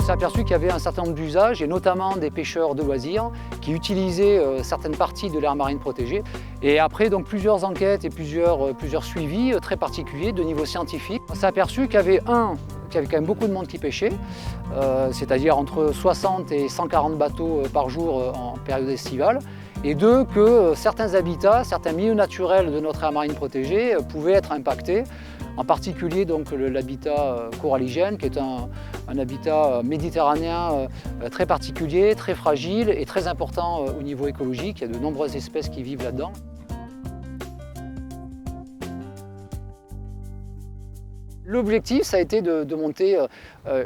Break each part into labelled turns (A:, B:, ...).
A: s'est aperçu qu'il y avait un certain nombre d'usages, et notamment des pêcheurs de loisirs, qui utilisaient certaines parties de l'aire marine protégée. Et après donc, plusieurs enquêtes et plusieurs suivis très particuliers de niveau scientifique, on s'est aperçu qu'il y avait qu'il y avait quand même beaucoup de monde qui pêchait, c'est-à-dire entre 60 et 140 bateaux par jour en période estivale, et deux, que certains habitats, certains milieux naturels de notre aire marine protégée pouvaient être impactés, en particulier donc l'habitat coralligène, qui est un habitat méditerranéen très particulier, très fragile et très important au niveau écologique. Il y a de nombreuses espèces qui vivent là-dedans. L'objectif, ça a été de monter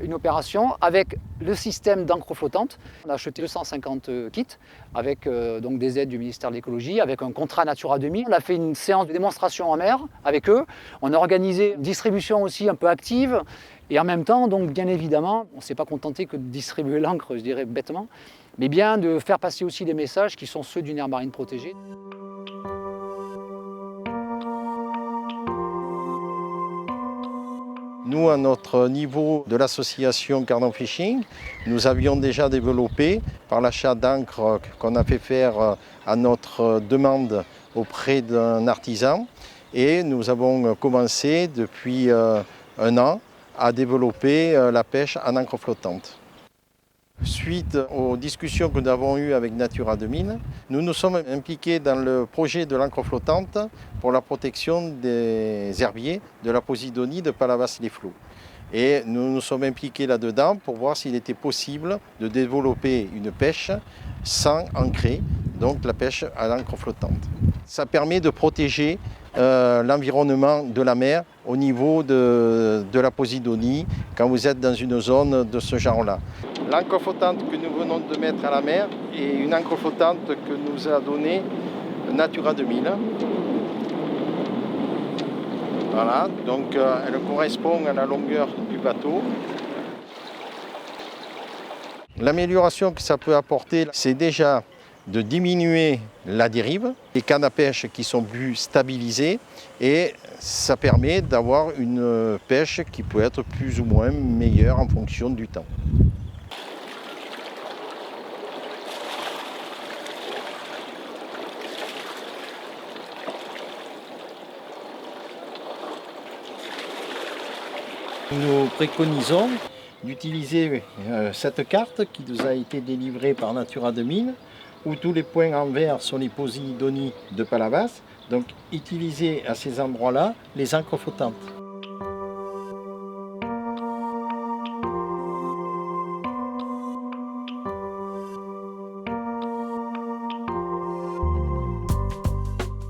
A: une opération avec le système d'encre flottante. On a acheté 250 kits avec donc des aides du ministère de l'écologie, avec un contrat Natura 2000. On a fait une séance de démonstration en mer avec eux. On a organisé une distribution aussi un peu active. Et en même temps, donc bien évidemment, on ne s'est pas contenté que de distribuer l'encre, je dirais bêtement, mais bien de faire passer aussi des messages qui sont ceux d'une aire marine protégée.
B: Nous, à notre niveau de l'association Cardon Fishing, nous avions déjà développé, par l'achat d'encre qu'on a fait faire à notre demande auprès d'un artisan, et nous avons commencé depuis un an à développer la pêche en encre flottante. Suite aux discussions que nous avons eues avec Natura 2000, nous nous sommes impliqués dans le projet de l'encre flottante pour la protection des herbiers de la Posidonie de Palavas-les-Flots. Et nous nous sommes impliqués là-dedans pour voir s'il était possible de développer une pêche sans ancrer, donc la pêche à l'encre flottante. Ça permet de protéger l'environnement de la mer au niveau de la Posidonie quand vous êtes dans une zone de ce genre-là. L'encre flottante que nous venons de mettre à la mer est une encre flottante que nous a donnée Natura 2000. Voilà, donc elle correspond à la longueur du bateau. L'amélioration que ça peut apporter, c'est déjà de diminuer la dérive, les cannes à pêche qui sont plus stabilisées, et ça permet d'avoir une pêche qui peut être plus ou moins meilleure en fonction du temps. Nous préconisons d'utiliser cette carte qui nous a été délivrée par Natura 2000, où tous les points en vert sont les Posidonies de Palavas, donc utiliser à ces endroits-là les encres flottantes.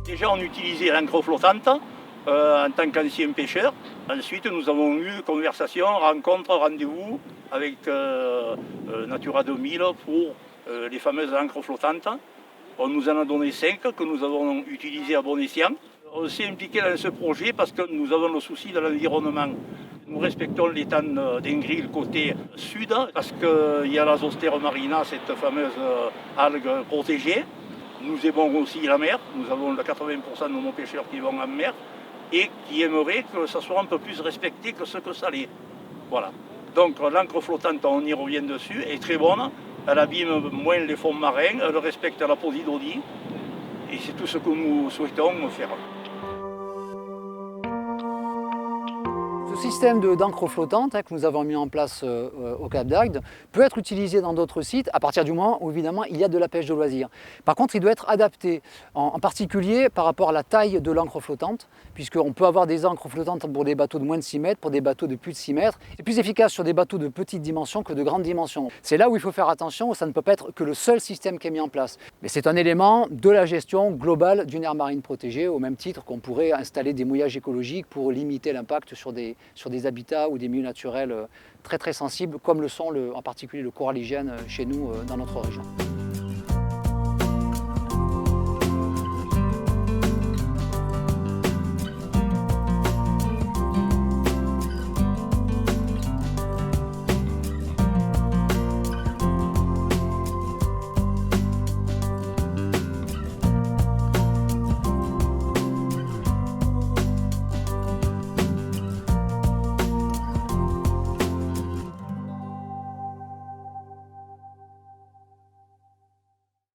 C: Déjà on utilisait l'encre flottante en tant qu'ancien pêcheur. Ensuite nous avons eu conversation, rencontre, rendez-vous avec Natura 2000 pour les fameuses encres flottantes. On nous en a donné 5 que nous avons utilisées à bon escient. On s'est impliqué dans ce projet parce que nous avons le souci de l'environnement. Nous respectons l'étang d'Ingrid côté sud parce qu'il y a la Zostera marina, cette fameuse algue protégée. Nous aimons aussi la mer. Nous avons 80% de nos pêcheurs qui vont en mer et qui aimeraient que ça soit un peu plus respecté que ce que ça l'est. Voilà. Donc l'encre flottante, on y revient dessus, est très bonne. Elle abîme moins les fonds marins, elle respecte la Posidonie. Et c'est tout ce que nous souhaitons faire.
A: Ce système d'encre flottante que nous avons mis en place au Cap d'Agde peut être utilisé dans d'autres sites à partir du moment où évidemment il y a de la pêche de loisirs. Par contre, il doit être adapté, en particulier par rapport à la taille de l'encre flottante, puisqu'on peut avoir des encres flottantes pour des bateaux de moins de 6 mètres, pour des bateaux de plus de 6 mètres. C'est plus efficace sur des bateaux de petites dimensions que de grandes dimensions. C'est là où il faut faire attention, ça ne peut pas être que le seul système qui est mis en place. Mais c'est un élément de la gestion globale d'une aire marine protégée, au même titre qu'on pourrait installer des mouillages écologiques pour limiter l'impact sur des habitats ou des milieux naturels très sensibles, comme le sont en particulier le coralligène chez nous dans notre région.